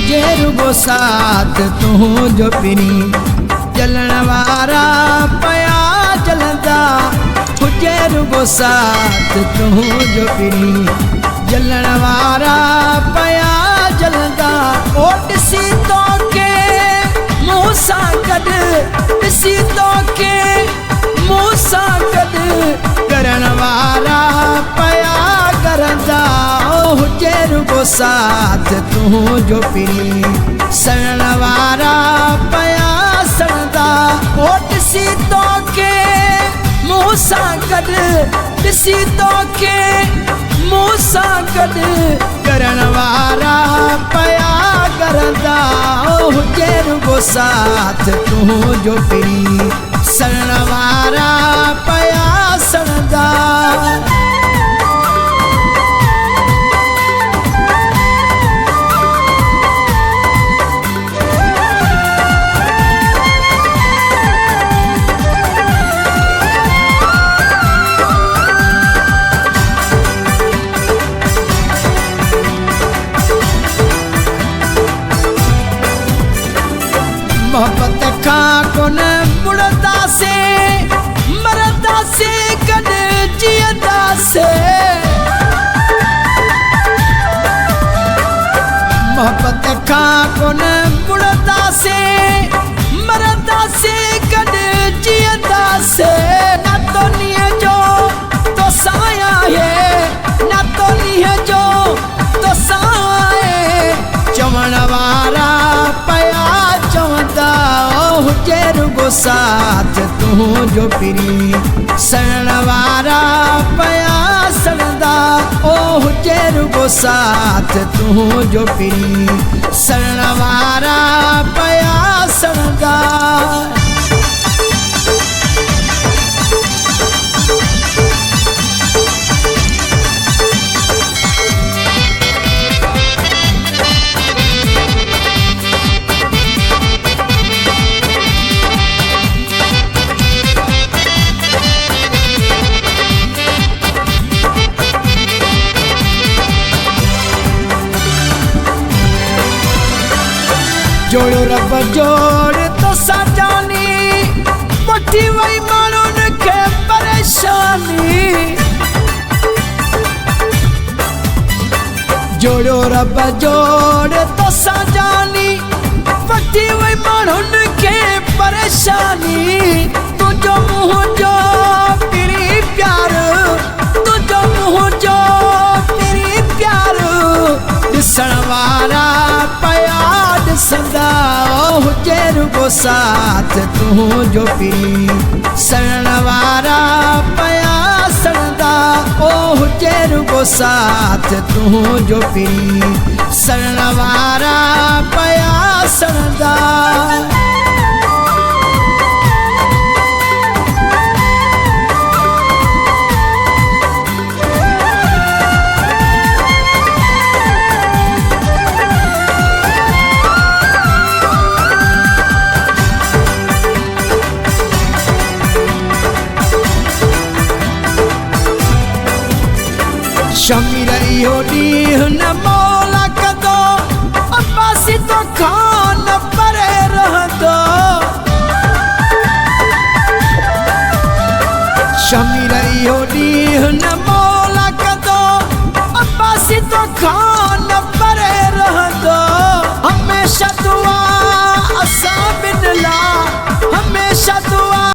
हुजे रुगो साथ तू जो पिनी जलण वारा पया जलंदा हुजे रुगो साथ तू जो पिनी जलण वारा पया जलंदा ओ ॾिसी तो के मुँह सां गॾु ॾिसी तो के मुँह सां गॾु करण वारा पया करंदा हुजे रुगो साथ तू जो पिनी सड़न वारा पया सड़ंदा ओ ॾिसी तो के मुँह सां गॾु ॾिसी तो के मुँह सां गॾु करण वारा पया करंदा हुजे रुगो साथ तू जो पिनी सड़न वारा पया सड़ंदा। मोहब्बत का कोन मुड़दा से मरदा से कद जियदा से मोहब्बत का कोन मुड़दा से मरदा से कद जियदा से ना तो नहीं जो तो साया है ना तो नहीं जो तो साए चवण वारा पया चवंदा हुजे रुगो साथ तू जो पिनी सड़न वारा पया सड़ंदा ओ हुजे रुगो साथ तू जो पिनी सड़न वारा पया सड़ंदा। जोड़ो रब जोड़ तो सजानी मुट्ठी वही माण्हुनि खे परेशानी जोड़ो रब जोड़ तो सजानी मुट्ठी वही माण्हुनि खे परेशानी तुझो मुँह जो पिरी प्यार तुझो मुँह जो पिरी प्यार ॾिसण वारा पया ॾिसंदा हुजे रुगो साथ तू जो पिनी सड़न वारा पया सड़ंदा ओ हुजे रुगो साथ तू जो पिनी सड़न वारा पया सड़ंदा। शमीर इहो ॾींहुं न मौला कदो अब्बासी तो खान परे रहंदो शमीर इहो ॾींहुं न मौला कदो अब्बासी तो खान परे रहंदो हमेशा दुआ असां ॿिन लाइ